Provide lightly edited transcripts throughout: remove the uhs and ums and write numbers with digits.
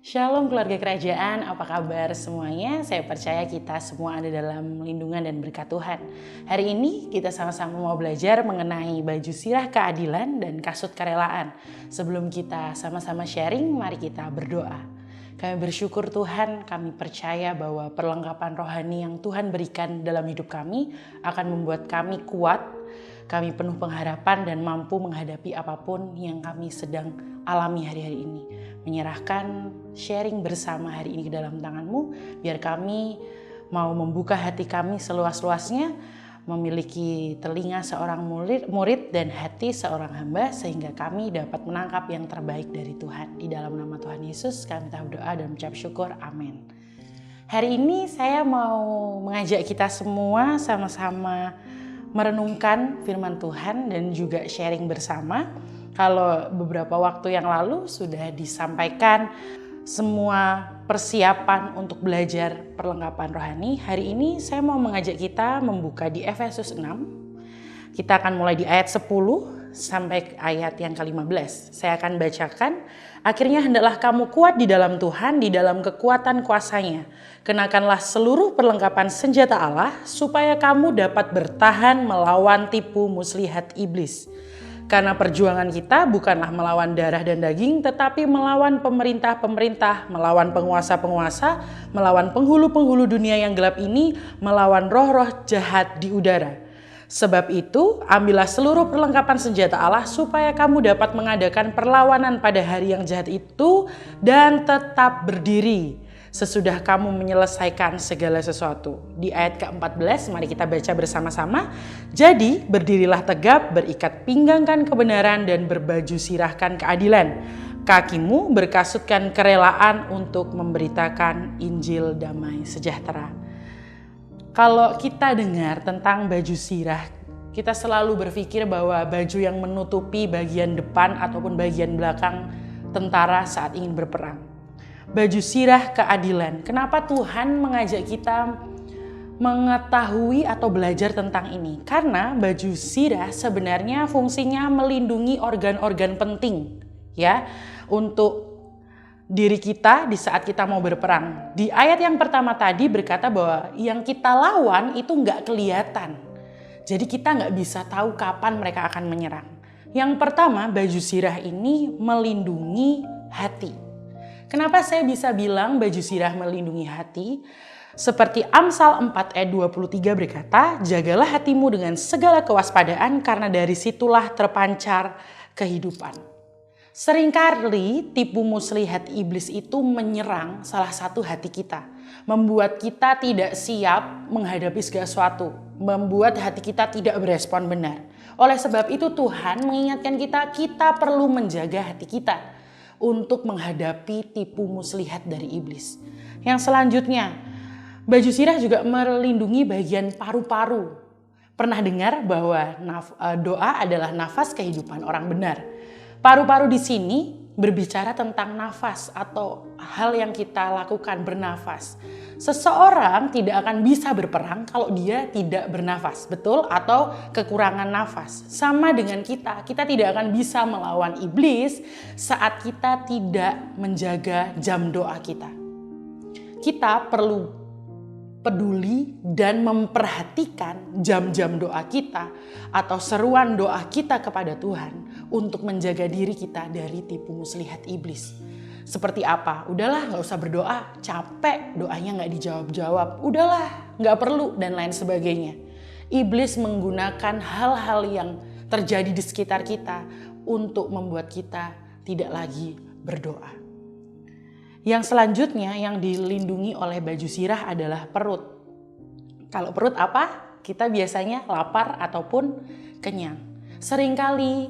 Shalom keluarga kerajaan, apa kabar semuanya? Saya percaya kita semua ada dalam lindungan dan berkat Tuhan. Hari ini kita sama-sama mau belajar mengenai baju sirah keadilan dan kasut kerelaan. Sebelum kita sama-sama sharing, mari kita berdoa. Kami bersyukur Tuhan, kami percaya bahwa perlengkapan rohani yang Tuhan berikan dalam hidup kami akan membuat kami kuat, kami penuh pengharapan dan mampu menghadapi apapun yang kami sedang alami hari-hari ini. Menyerahkan sharing bersama hari ini ke dalam tangan-Mu, biar kami mau membuka hati kami seluas-luasnya, memiliki telinga seorang murid dan hati seorang hamba, sehingga kami dapat menangkap yang terbaik dari Tuhan. Di dalam nama Tuhan Yesus kami telah berdoa dan mengucap syukur, amin. Hari ini saya mau mengajak kita semua sama-sama merenungkan firman Tuhan dan juga sharing bersama. Kalau beberapa waktu yang lalu sudah disampaikan semua persiapan untuk belajar perlengkapan rohani, hari ini saya mau mengajak kita membuka di Efesus 6. Kita akan mulai di ayat 10 sampai ayat yang ke-15. Saya akan bacakan. Akhirnya hendaklah kamu kuat di dalam Tuhan, di dalam kekuatan kuasa-Nya. Kenakanlah seluruh perlengkapan senjata Allah, supaya kamu dapat bertahan melawan tipu muslihat iblis. Karena perjuangan kita bukanlah melawan darah dan daging, tetapi melawan pemerintah-pemerintah, melawan penguasa-penguasa, melawan penghulu-penghulu dunia yang gelap ini, melawan roh-roh jahat di udara. Sebab itu, ambillah seluruh perlengkapan senjata Allah supaya kamu dapat mengadakan perlawanan pada hari yang jahat itu dan tetap berdiri sesudah kamu menyelesaikan segala sesuatu. Di ayat ke-14, mari kita baca bersama-sama. Jadi, berdirilah tegap, berikat pinggangkan kebenaran dan berbaju sirahkan keadilan. Kakimu berkasutkan kerelaan untuk memberitakan Injil damai sejahtera. Kalau kita dengar tentang baju sirah, kita selalu berpikir bahwa baju yang menutupi bagian depan ataupun bagian belakang tentara saat ingin berperang. Baju sirah keadilan. Kenapa Tuhan mengajak kita mengetahui atau belajar tentang ini? Karena baju sirah sebenarnya fungsinya melindungi organ-organ penting ya untuk diri kita di saat kita mau berperang. Di ayat yang pertama tadi berkata bahwa yang kita lawan itu nggak kelihatan. Jadi kita nggak bisa tahu kapan mereka akan menyerang. Yang pertama, baju sirah ini melindungi hati. Kenapa saya bisa bilang baju sirah melindungi hati? Seperti Amsal 4 ayat 23 berkata, jagalah hatimu dengan segala kewaspadaan karena dari situlah terpancar kehidupan. Seringkali tipu muslihat iblis itu menyerang salah satu hati kita. Membuat kita tidak siap menghadapi segala sesuatu. Membuat hati kita tidak berespon benar. Oleh sebab itu Tuhan mengingatkan kita perlu menjaga hati kita untuk menghadapi tipu muslihat dari iblis. Yang selanjutnya, baju sirah juga melindungi bagian paru-paru. Pernah dengar bahwa doa adalah nafas kehidupan orang benar. Paru-paru di sini berbicara tentang nafas atau hal yang kita lakukan bernafas. Seseorang tidak akan bisa berperang kalau dia tidak bernafas, betul? Atau kekurangan nafas. Sama dengan kita tidak akan bisa melawan iblis saat kita tidak menjaga jam doa kita. Kita perlu peduli dan memperhatikan jam-jam doa kita atau seruan doa kita kepada Tuhan untuk menjaga diri kita dari tipu muslihat iblis. Seperti apa? Udahlah, gak usah berdoa, capek, doanya gak dijawab-jawab, udahlah, gak perlu, dan lain sebagainya. Iblis menggunakan hal-hal yang terjadi di sekitar kita untuk membuat kita tidak lagi berdoa. Yang selanjutnya yang dilindungi oleh baju sirah adalah perut. Kalau perut apa? Kita biasanya lapar ataupun kenyang. Seringkali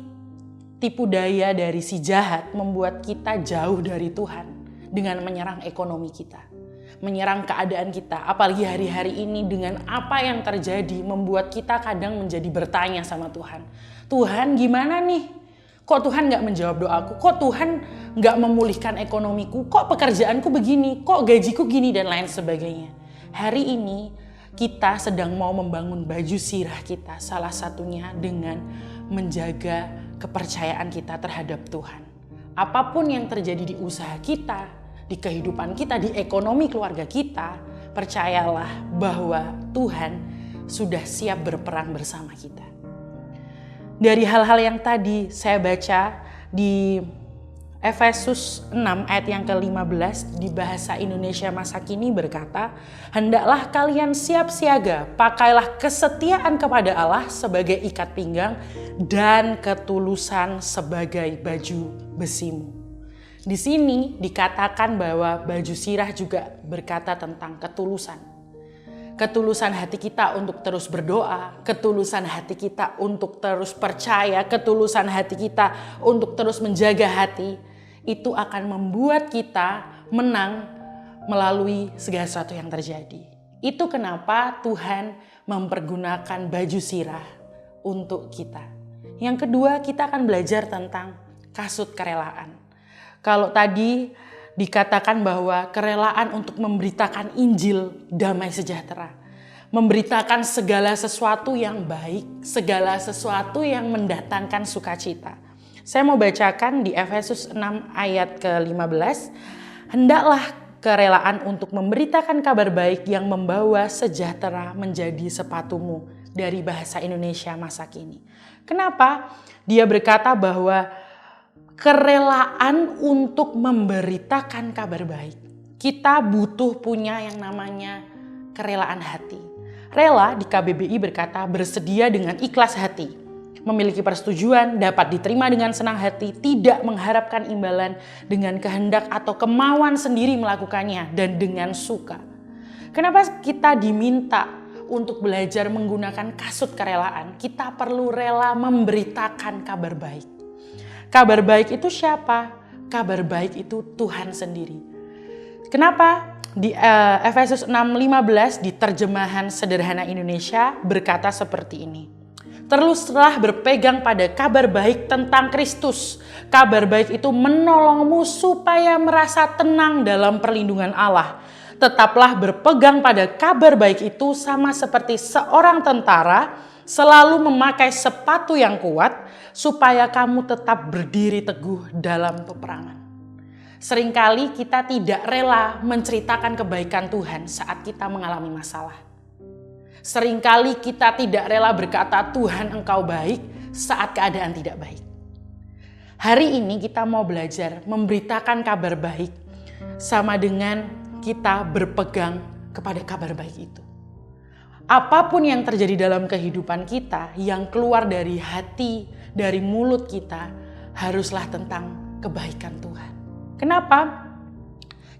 tipu daya dari si jahat membuat kita jauh dari Tuhan dengan menyerang ekonomi kita, menyerang keadaan kita. Apalagi hari-hari ini dengan apa yang terjadi membuat kita kadang menjadi bertanya sama Tuhan. Tuhan gimana nih? Kok Tuhan gak menjawab doaku? Kok Tuhan gak memulihkan ekonomiku? Kok pekerjaanku begini? Kok gajiku gini? Dan lain sebagainya. Hari ini kita sedang mau membangun baju sirah kita. Salah satunya dengan menjaga kepercayaan kita terhadap Tuhan. Apapun yang terjadi di usaha kita, di kehidupan kita, di ekonomi keluarga kita, percayalah bahwa Tuhan sudah siap berperang bersama kita. Dari hal-hal yang tadi saya baca di Efesus 6 ayat yang ke-15 di bahasa Indonesia masa kini berkata, "Hendaklah kalian siap siaga, pakailah kesetiaan kepada Allah sebagai ikat pinggang dan ketulusan sebagai baju besimu." Di sini dikatakan bahwa baju sirah juga berkata tentang ketulusan. Ketulusan hati kita untuk terus berdoa, ketulusan hati kita untuk terus percaya, ketulusan hati kita untuk terus menjaga hati, itu akan membuat kita menang melalui segala sesuatu yang terjadi. Itu kenapa Tuhan mempergunakan baju sirah untuk kita. Yang kedua, kita akan belajar tentang kasut kerelaan. Kalau tadi dikatakan bahwa kerelaan untuk memberitakan Injil damai sejahtera. Memberitakan segala sesuatu yang baik, segala sesuatu yang mendatangkan sukacita. Saya mau bacakan di Efesus 6 ayat ke-15. "Hendaklah kerelaan untuk memberitakan kabar baik yang membawa sejahtera menjadi sepatumu." Dari bahasa Indonesia masa kini. Kenapa? Dia berkata bahwa kerelaan untuk memberitakan kabar baik. Kita butuh punya yang namanya kerelaan hati. Rela di KBBI berkata bersedia dengan ikhlas hati. Memiliki persetujuan, dapat diterima dengan senang hati, tidak mengharapkan imbalan, dengan kehendak atau kemauan sendiri melakukannya, dan dengan suka. Kenapa kita diminta untuk belajar menggunakan kasut kerelaan? Kita perlu rela memberitakan kabar baik. Kabar baik itu siapa? Kabar baik itu Tuhan sendiri. Kenapa? Di Efesus 6:15 di terjemahan sederhana Indonesia berkata seperti ini. "Teruslah berpegang pada kabar baik tentang Kristus. Kabar baik itu menolongmu supaya merasa tenang dalam perlindungan Allah. Tetaplah berpegang pada kabar baik itu sama seperti seorang tentara selalu memakai sepatu yang kuat supaya kamu tetap berdiri teguh dalam peperangan." Seringkali kita tidak rela menceritakan kebaikan Tuhan saat kita mengalami masalah. Seringkali kita tidak rela berkata, "Tuhan, Engkau baik," saat keadaan tidak baik. Hari ini kita mau belajar memberitakan kabar baik sama dengan kita berpegang kepada kabar baik itu. Apapun yang terjadi dalam kehidupan kita, yang keluar dari hati, dari mulut kita, haruslah tentang kebaikan Tuhan. Kenapa?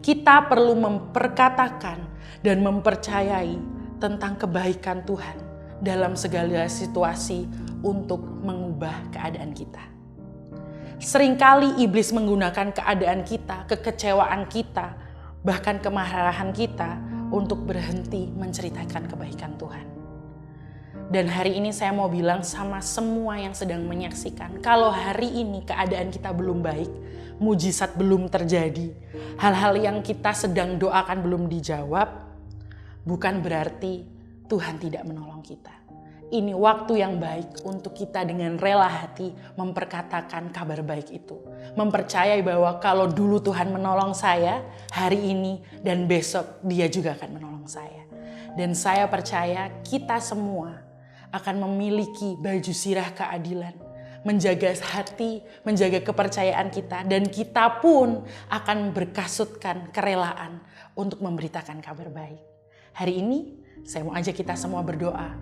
Kita perlu memperkatakan dan mempercayai tentang kebaikan Tuhan dalam segala situasi untuk mengubah keadaan kita. Seringkali iblis menggunakan keadaan kita, kekecewaan kita, bahkan kemarahan kita untuk berhenti menceritakan kebaikan Tuhan. Dan hari ini saya mau bilang sama semua yang sedang menyaksikan, kalau hari ini keadaan kita belum baik, mujizat belum terjadi, hal-hal yang kita sedang doakan belum dijawab, bukan berarti Tuhan tidak menolong kita. Ini waktu yang baik untuk kita dengan rela hati memperkatakan kabar baik itu. Mempercayai bahwa kalau dulu Tuhan menolong saya, hari ini dan besok Dia juga akan menolong saya. Dan saya percaya kita semua akan memiliki baju sirah keadilan, menjaga hati, menjaga kepercayaan kita, dan kita pun akan berkasutkan kerelaan untuk memberitakan kabar baik. Hari ini saya mau ajak kita semua berdoa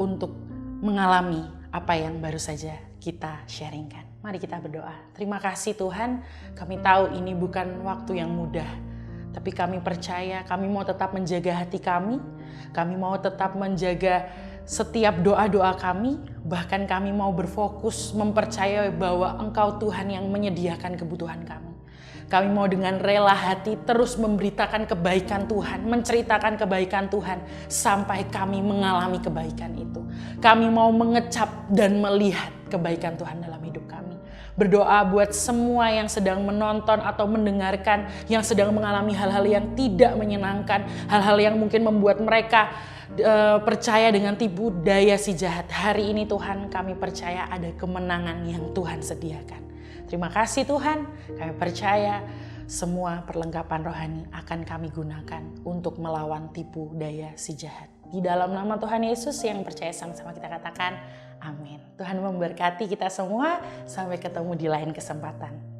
untuk mengalami apa yang baru saja kita sharingkan. Mari kita berdoa. Terima kasih Tuhan, kami tahu ini bukan waktu yang mudah, tapi kami percaya kami mau tetap menjaga hati kami mau tetap menjaga setiap doa-doa kami, bahkan kami mau berfokus mempercayai bahwa Engkau Tuhan yang menyediakan kebutuhan kami. Kami mau dengan rela hati terus memberitakan kebaikan Tuhan, menceritakan kebaikan Tuhan sampai kami mengalami kebaikan itu. Kami mau mengecap dan melihat kebaikan Tuhan dalam hidup kami. Berdoa buat semua yang sedang menonton atau mendengarkan, yang sedang mengalami hal-hal yang tidak menyenangkan, hal-hal yang mungkin membuat mereka percaya dengan tipu daya si jahat. Hari ini Tuhan, kami percaya ada kemenangan yang Tuhan sediakan. Terima kasih Tuhan, kami percaya semua perlengkapan rohani akan kami gunakan untuk melawan tipu daya si jahat. Di dalam nama Tuhan Yesus yang percaya sama-sama kita katakan amin. Tuhan memberkati kita semua, sampai ketemu di lain kesempatan.